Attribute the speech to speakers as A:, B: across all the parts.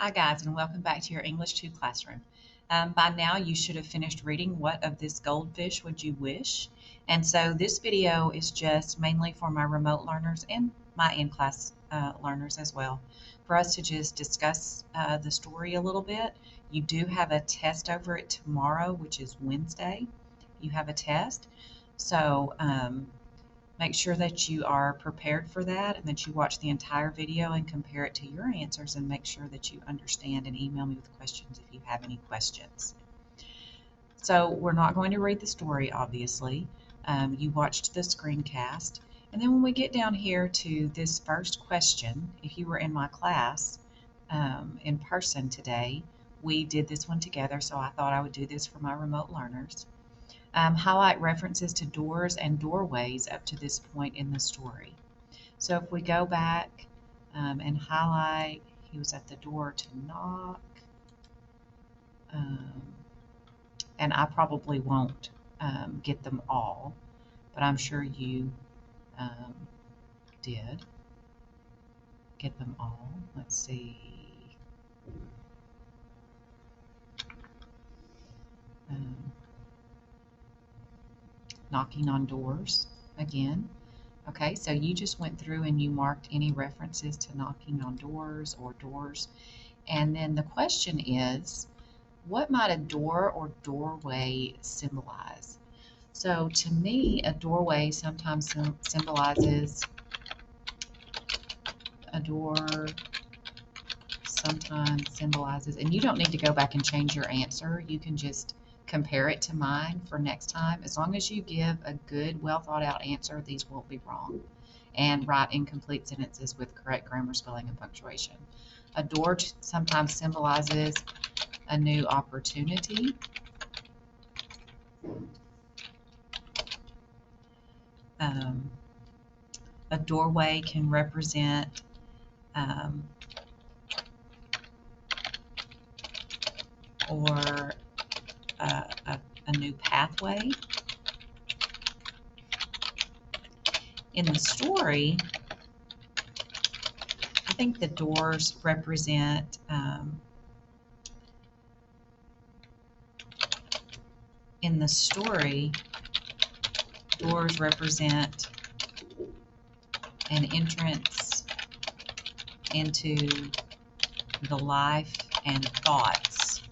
A: Hi guys, and welcome back to your English 2 classroom. By now you should have finished reading What of This Goldfish Would You Wish? And so this video is just mainly for my remote learners and my in-class learners as well, for us to just discuss the story a little bit. You do have a test over it tomorrow, which is Wednesday. You have a test. So make sure that you are prepared for that and that you watch the entire video and compare it to your answers and make sure that you understand and email me with questions if you have any questions. So we're not going to read the story, obviously. You watched the screencast. And then when we get down here to this first question, if you were in my class in person today, we did this one together, so I thought I would do this for my remote learners. Highlight references to doors and doorways up to this point in the story. So if we go back and highlight, he was at the door to knock, and I probably won't get them all, but I'm sure you did get them all. Let's see. Knocking on doors again. Okay, so you just went through and you marked any references to knocking on doors or doors. And then the question is, what might a door or doorway symbolize? So to me, a doorway sometimes symbolizes a door, sometimes symbolizes, and you don't need to go back and change your answer. You can just compare it to mine for next time. As long as you give a good, well thought out answer, these won't be wrong. And write incomplete sentences with correct grammar, spelling, and punctuation. A door sometimes symbolizes a new opportunity. A doorway can represent or a new pathway. In the story, I think the doors represent in the story, doors represent an entrance into the life and thoughts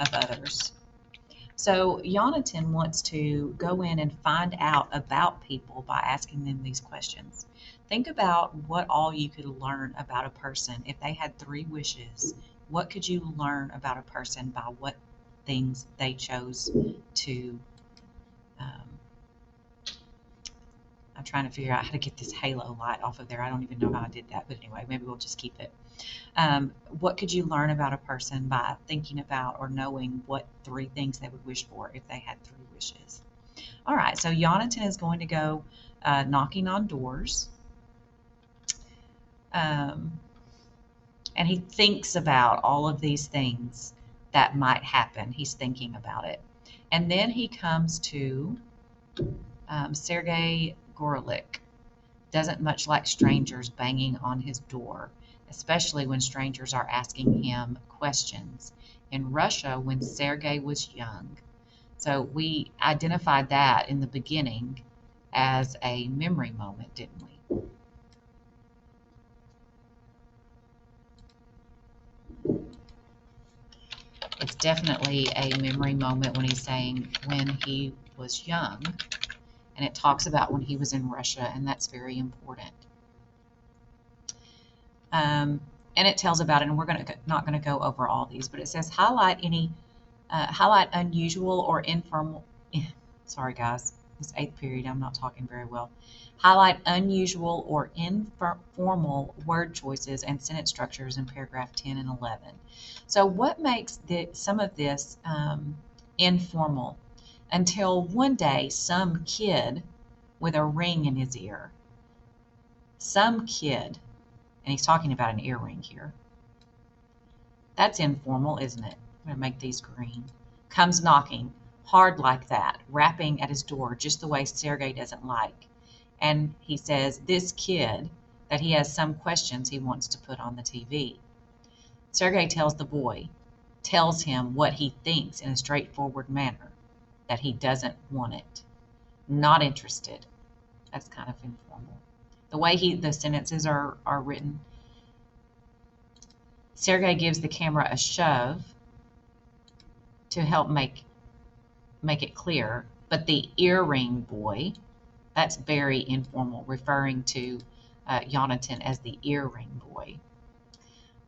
A: of others. So Jonathan wants to go in and find out about people by asking them these questions. Think about what all you could learn about a person. If they had 3 wishes, what could you learn about a person by what things they chose to I'm trying to figure out how to get this halo light off of there. I don't even know how I did that, but anyway, maybe we'll just keep it. What could you learn about a person by thinking about or knowing what 3 things they would wish for if they had 3 wishes? All right, so Jonathan is going to go knocking on doors. And he thinks about all of these things that might happen. He's thinking about it. And then he comes to Sergei Gorolik. Doesn't much like strangers banging on his door, especially when strangers are asking him questions. In Russia, when Sergei was young. So we identified that in the beginning as a memory moment, didn't we? It's definitely a memory moment when he's saying when he was young. And it talks about when he was in Russia, and that's very important. And it tells about it, and we're not going to go over all these, but it says highlight unusual or informal. Sorry, guys, this 8th period, I'm not talking very well. Highlight unusual or informal word choices and sentence structures in paragraph 10 and 11. So what makes some of this informal? Until one day, some kid with a ring in his ear, some kid, and he's talking about an earring here. That's informal, isn't it? I'm going to make these green. Comes knocking, hard like that, rapping at his door just the way Sergei doesn't like. And he says, this kid, that he has some questions he wants to put on the TV. Sergei tells him what he thinks in a straightforward manner, that he doesn't want it, not interested. That's kind of informal. The way the sentences are written, Sergei gives the camera a shove to help make it clear, but the earring boy, that's very informal, referring to Jonathan as the earring boy.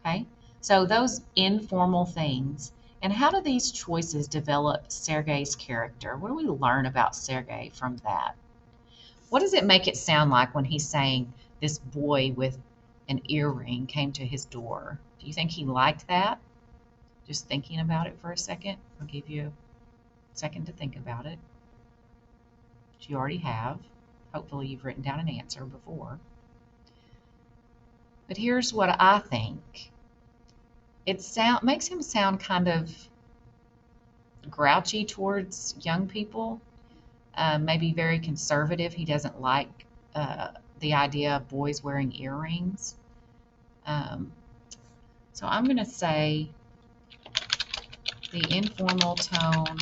A: Okay, so those informal things. And how do these choices develop Sergei's character? What do we learn about Sergei from that? What does it make it sound like when he's saying this boy with an earring came to his door? Do you think he liked that? Just thinking about it for a second. I'll give you a second to think about it. Which you already have. Hopefully you've written down an answer before. But here's what I think. It makes him sound kind of grouchy towards young people, maybe very conservative. He doesn't like the idea of boys wearing earrings. So I'm going to say the informal tone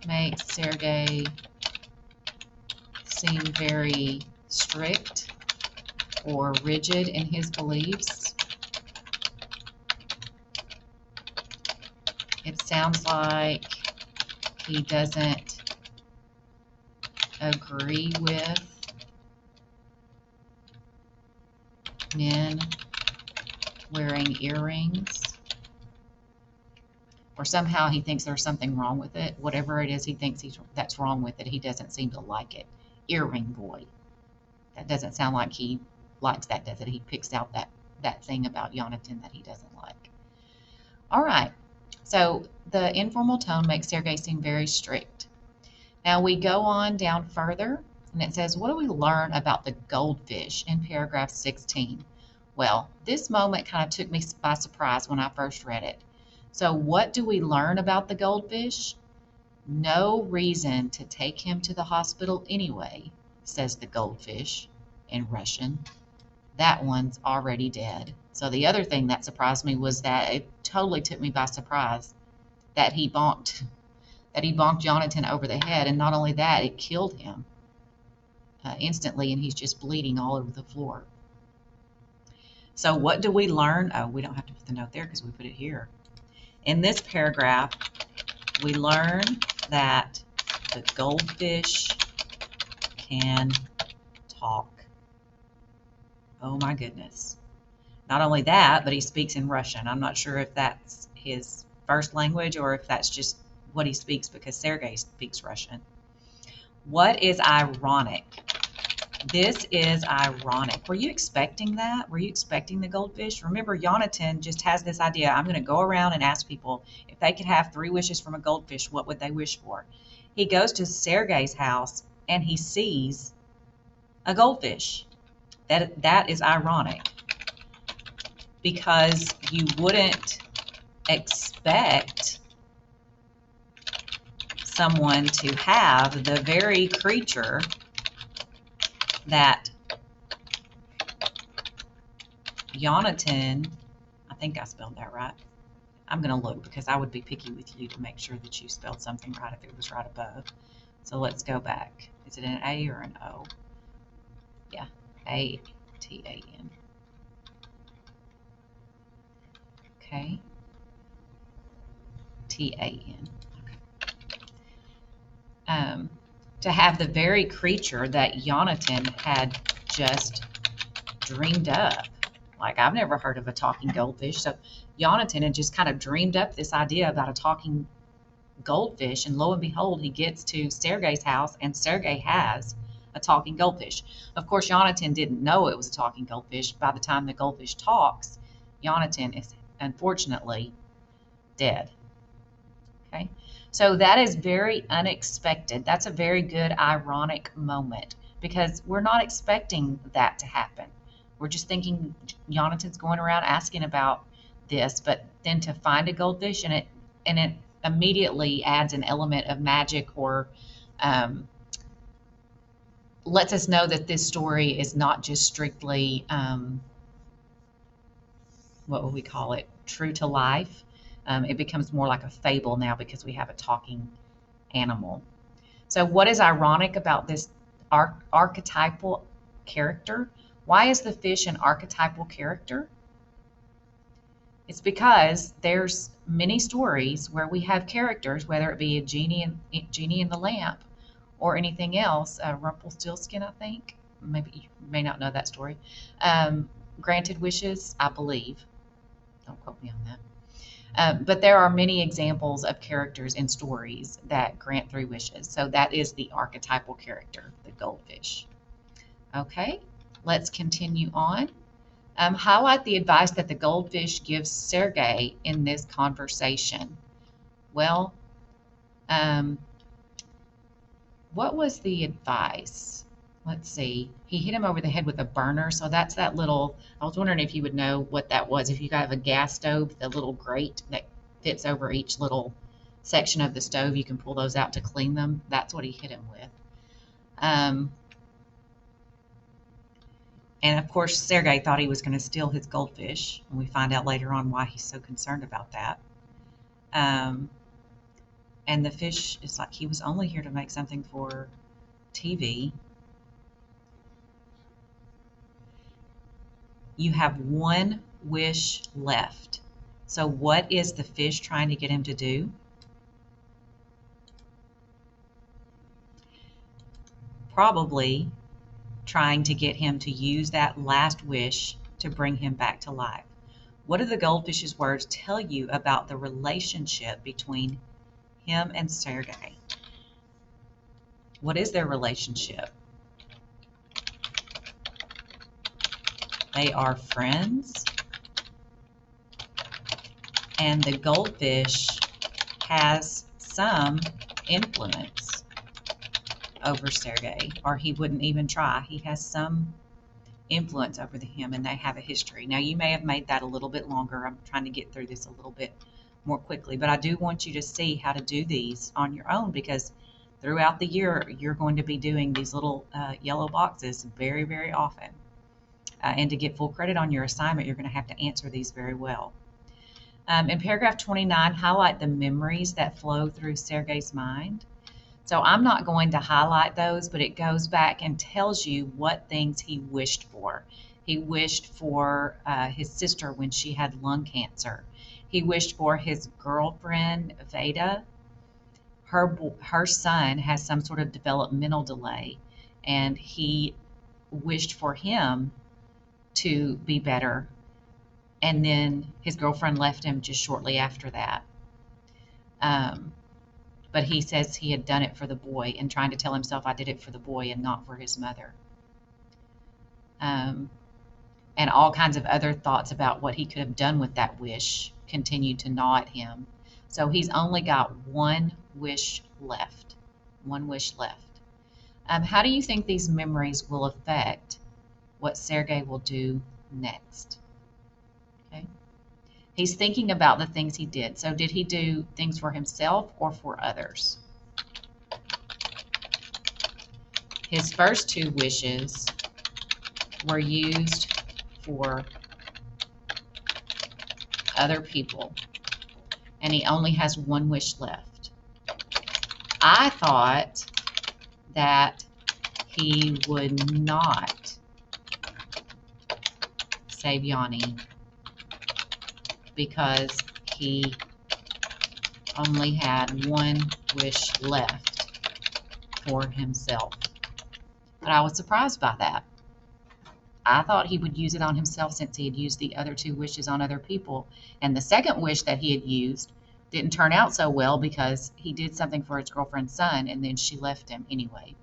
A: makes Sergei seem very strict or rigid in his beliefs. It sounds like he doesn't agree with men wearing earrings, or somehow he thinks there's something wrong with it. Whatever it is he thinks that's wrong with it, he doesn't seem to like it. Earring boy. That doesn't sound like he likes that, does it? He picks out that thing about Jonathan that he doesn't like. All right. So the informal tone makes Sergei seem very strict. Now we go on down further, and it says, what do we learn about the goldfish in paragraph 16? Well, this moment kind of took me by surprise when I first read it. So what do we learn about the goldfish? No reason to take him to the hospital anyway, says the goldfish in Russian. That one's already dead. So the other thing that surprised me was that it totally took me by surprise that he bonked Jonathan over the head, and not only that, it killed him instantly, and he's just bleeding all over the floor. So what do we learn? Oh, we don't have to put the note there because we put it here. In this paragraph, we learn that the goldfish can talk. Oh my goodness. Not only that, but he speaks in Russian. I'm not sure if that's his first language or if that's just what he speaks because Sergei speaks Russian. What is ironic? This is ironic. Were you expecting that? Were you expecting the goldfish? Remember, Jonathan just has this idea, I'm going to go around and ask people if they could have 3 wishes from a goldfish, what would they wish for? He goes to Sergei's house and he sees a goldfish. That is ironic because you wouldn't expect someone to have the very creature that Jonathan, I think I spelled that right. I'm going to look because I would be picky with you to make sure that you spelled something right if it was right above. So let's go back. Is it an A or an O? Yeah, A-T-A-N. Okay. T-A-N. Okay. To have the very creature that Jonathan had just dreamed up. Like, I've never heard of a talking goldfish. So Jonathan had just kind of dreamed up this idea about a talking goldfish, and lo and behold, he gets to Sergei's house, and Sergei has a talking goldfish. Of course, Jonathan didn't know it was a talking goldfish. By the time the goldfish talks, Jonathan is unfortunately dead. Okay, so that is very unexpected. That's a very good ironic moment because we're not expecting that to happen. We're just thinking Jonathan's going around asking about this, but then to find a goldfish and it immediately adds an element of magic or lets us know that this story is not just strictly what would we call it? True to life. It becomes more like a fable now because we have a talking animal. So, what is ironic about this archetypal character? Why is the fish an archetypal character? It's because there's many stories where we have characters, whether it be a genie in the lamp or anything else. Rumpelstiltskin, I think. Maybe you may not know that story. Um, Granted wishes, I believe. Don't quote me on that. But there are many examples of characters in stories that grant three wishes. So that is the archetypal character, the goldfish. Okay, let's continue on. Highlight the advice that the goldfish gives Sergei in this conversation. Well, um, what was the advice? Let's see. He hit him over the head with a burner. So that's that little, I was wondering if you would know what that was. If you have a gas stove, the little grate that fits over each little section of the stove, you can pull those out to clean them. That's what he hit him with. And of course, Sergei thought he was going to steal his goldfish. And we find out later on why he's so concerned about that. And the fish is like, he was only here to make something for TV. You have one wish left. So what is the fish trying to get him to do? Probably trying to get him to use that last wish to bring him back to life. What do the goldfish's words tell you about the relationship between him and Sergei? What is their relationship? They are friends, and the goldfish has some influence over Sergei, or he wouldn't even try. He has some influence over him, and they have a history. Now, you may have made that a little bit longer. I'm trying to get through this a little bit more quickly, but I do want you to see how to do these on your own, because throughout the year, you're going to be doing these little yellow boxes very, very often. And to get full credit on your assignment, you're going to have to answer these very well. In paragraph 29, highlight the memories that flow through Sergei's mind. So I'm not going to highlight those, but it goes back and tells you what things he wished for. He wished for his sister when she had lung cancer. He wished for his girlfriend, Veda. Her son has some sort of developmental delay, and he wished for him to be better. And then his girlfriend left him just shortly after that. But he says he had done it for the boy, and trying to tell himself, I did it for the boy and not for his mother. And all kinds of other thoughts about what he could have done with that wish continue to gnaw at him. So he's only got one wish left. One wish left. How do you think these memories will affect what Sergei will do next? Okay. He's thinking about the things he did. So did he do things for himself or for others? His first two wishes were used for other people, and he only has one wish left. I thought that he would not save Yanni because he only had one wish left for himself. But I was surprised by that. I thought he would use it on himself since he had used the other two wishes on other people. And the second wish that he had used didn't turn out so well because he did something for his girlfriend's son and then she left him anyway.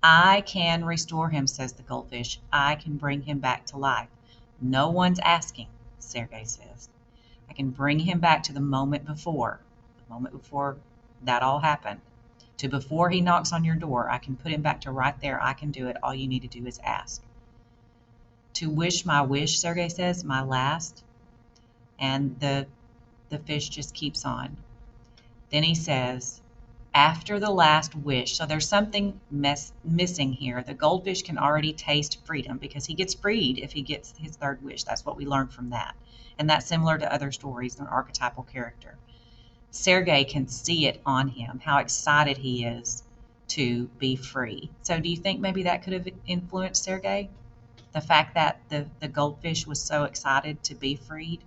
A: I can restore him, says the goldfish. I can bring him back to life. No one's asking, Sergei says. I can bring him back to the moment before that all happened, to before he knocks on your door. I can put him back to right there. I can do it. All you need to do is ask. To wish my wish, Sergei says, my last. And the fish just keeps on. Then he says, After the last wish. So there's something missing here. The goldfish can already taste freedom because he gets freed if he gets his third wish. That's what we learned from that. And that's similar to other stories, an archetypal character. Sergei can see it on him, how excited he is to be free. So do you think maybe that could have influenced Sergei? The fact that the goldfish was so excited to be freed?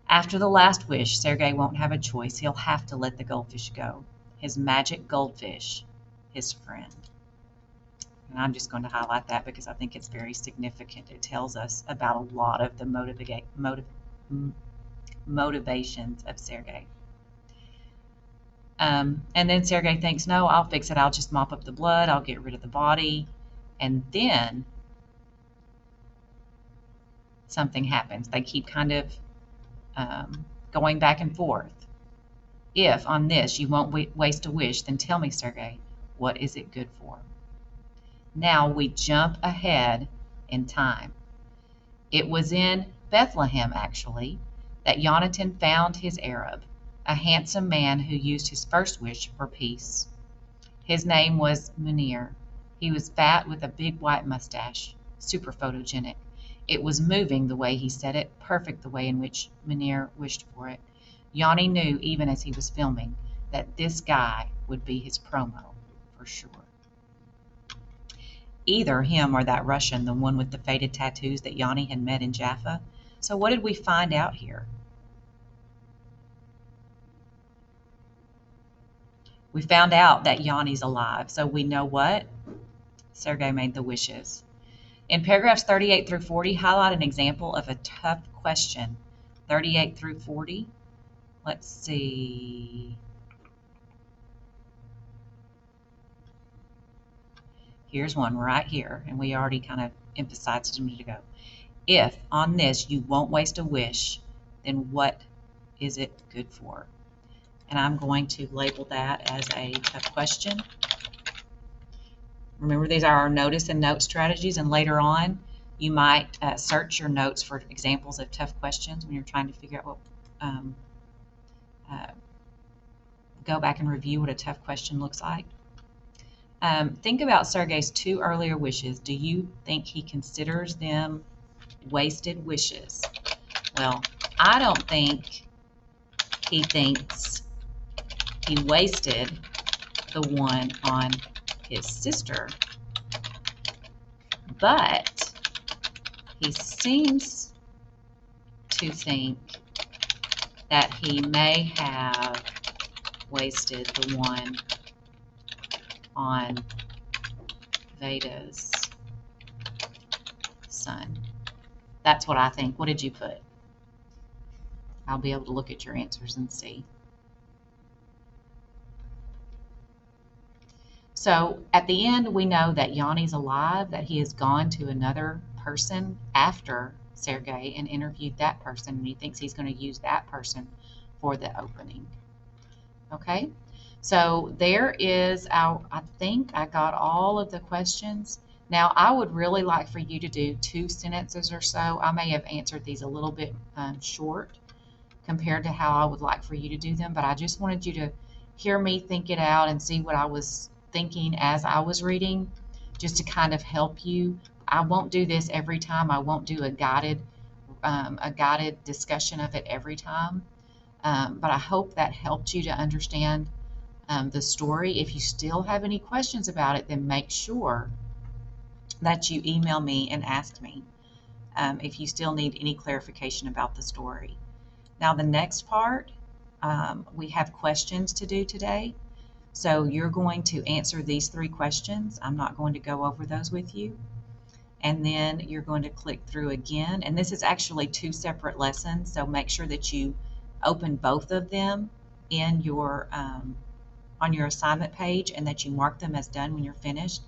A: After the last wish, Sergei won't have a choice. He'll have to let the goldfish go. His magic goldfish, his friend. And I'm just going to highlight that because I think it's very significant. It tells us about a lot of the motivations of Sergei. And then Sergei thinks, no, I'll fix it. I'll just mop up the blood. I'll get rid of the body. And then something happens. They keep kind of going back and forth. If on this you won't waste a wish, then tell me, Sergei, what is it good for? Now we jump ahead in time. It was in Bethlehem, actually, that Yonatan found his Arab, a handsome man who used his first wish for peace. His name was Munir. He was fat with a big white mustache, super photogenic. It was moving the way he said it, perfect the way in which Munir wished for it. Yanni knew, even as he was filming, that this guy would be his promo, for sure. Either him or that Russian, the one with the faded tattoos that Yanni had met in Jaffa. So what did we find out here? We found out that Yanni's alive. So we know what? Sergei made the wishes. In paragraphs 38 through 40, highlight an example of a tough question. 38 through 40. Let's see. Here's one right here, and we already kind of emphasized it a minute ago. If on this you won't waste a wish, then what is it good for? And I'm going to label that as a tough question. Remember, these are our notice and note strategies, and later on you might search your notes for examples of tough questions when you're trying to figure out what, go back and review what a tough question looks like. Think about Sergei's two earlier wishes. Do you think he considers them wasted wishes? Well, I don't think he thinks he wasted the one on his sister, but he seems to think that he may have wasted the one on Veda's son. That's what I think. What did you put? I'll be able to look at your answers and see. So at the end, we know that Yanni's alive, that he has gone to another person after Sergei and interviewed that person, and he thinks he's going to use that person for the opening. Okay, so there is our, I think I got all of the questions. Now, I would really like for you to do 2 sentences or so. I may have answered these a little bit short compared to how I would like for you to do them, but I just wanted you to hear me think it out and see what I was thinking as I was reading, just to kind of help you. I won't do this every time. I won't do a guided discussion of it every time, but I hope that helped you to understand the story. If you still have any questions about it, then make sure that you email me and ask me if you still need any clarification about the story. Now, the next part, we have questions to do today. So you're going to answer these 3 questions. I'm not going to go over those with you. And then you're going to click through again. And this is actually 2 separate lessons, so make sure that you open both of them in your on your assignment page and that you mark them as done when you're finished.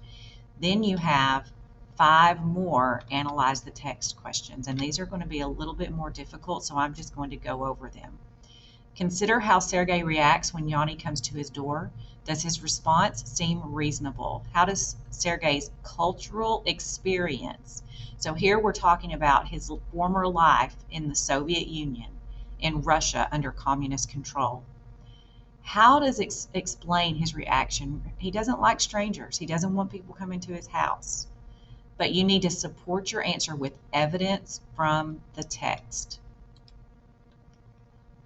A: Then you have 5 more analyze the text questions, and these are going to be a little bit more difficult, so I'm just going to go over them. Consider how Sergei reacts when Yanni comes to his door. Does his response seem reasonable? How does Sergei's cultural experience? So here we're talking about his former life in the Soviet Union, in Russia under communist control. How does it explain his reaction? He doesn't like strangers. He doesn't want people coming to his house. But you need to support your answer with evidence from the text.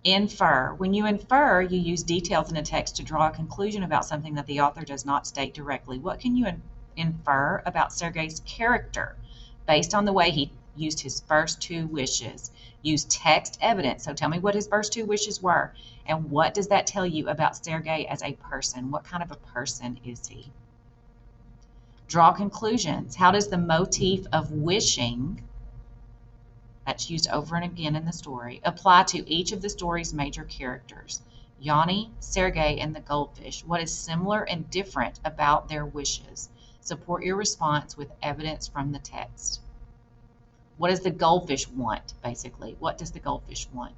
A: Infer. When you infer, you use details in a text to draw a conclusion about something that the author does not state directly. What can you infer about Sergei's character based on the way he used his first two wishes? Use text evidence. So tell me what his first two wishes were, and what does that tell you about Sergei as a person? What kind of a person is he? Draw conclusions. How does the motif of wishing, that's used over and again in the story, apply to each of the story's major characters? Yanni, Sergei, and the goldfish. What is similar and different about their wishes? Support your response with evidence from the text. What does the goldfish want, basically? What does the goldfish want?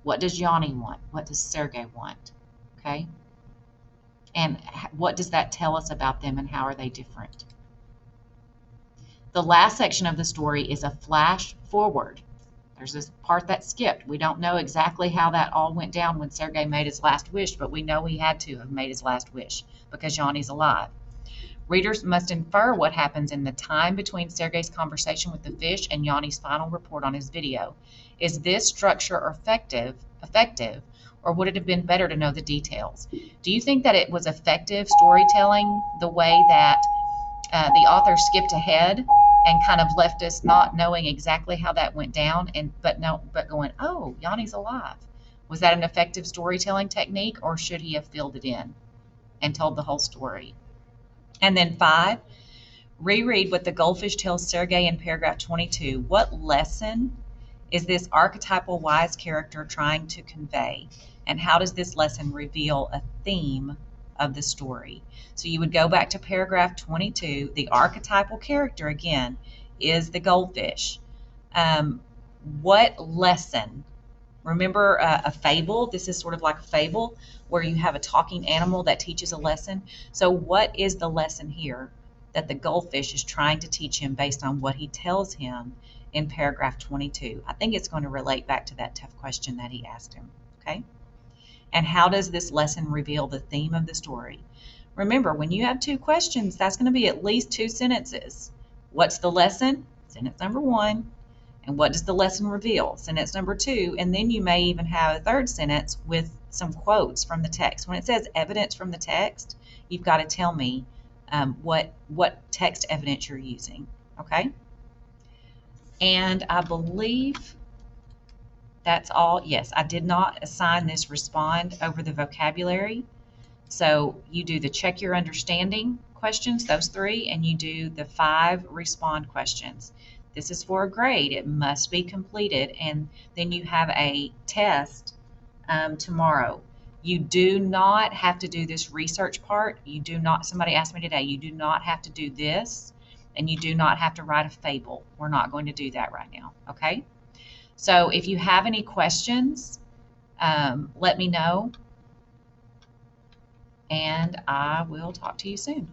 A: What does Yanni want? What does Sergei want? Okay? And what does that tell us about them, and how are they different? The last section of the story is a flash forward. There's this part that skipped. We don't know exactly how that all went down when Sergei made his last wish, but we know he had to have made his last wish because Yanni's alive. Readers must infer what happens in the time between Sergei's conversation with the fish and Yanni's final report on his video. Is this structure effective, or would it have been better to know the details? Do you think that it was effective storytelling the way that the author skipped ahead and kind of left us not knowing exactly how that went down, but going, oh, Yanni's alive? Was that an effective storytelling technique, or should he have filled it in and told the whole story? And then 5, reread what the goldfish tells Sergei in paragraph 22. What lesson is this archetypal wise character trying to convey? And how does this lesson reveal a theme of the story? So you would go back to paragraph 22. The archetypal character, again, is the goldfish. What lesson? Remember a fable? This is sort of like a fable where you have a talking animal that teaches a lesson. So what is the lesson here that the goldfish is trying to teach him based on what he tells him in paragraph 22? I think it's going to relate back to that tough question that he asked him. Okay? And how does this lesson reveal the theme of the story? Remember, when you have 2 questions, that's going to be at least 2 sentences. What's the lesson? Sentence number 1. And what does the lesson reveal? Sentence number 2. And then you may even have a 3rd sentence with some quotes from the text. When it says evidence from the text, you've got to tell me what text evidence you're using. Okay? And I believe that's all. Yes, I did not assign this respond over the vocabulary. So you do the check your understanding questions, those 3, and you do the 5 respond questions. This is for a grade. It must be completed, and then you have a test tomorrow. You do not have to do this research part. You do not, somebody asked me today, you do not have to do this, and you do not have to write a fable. We're not going to do that right now, okay? So if you have any questions, let me know, and I will talk to you soon.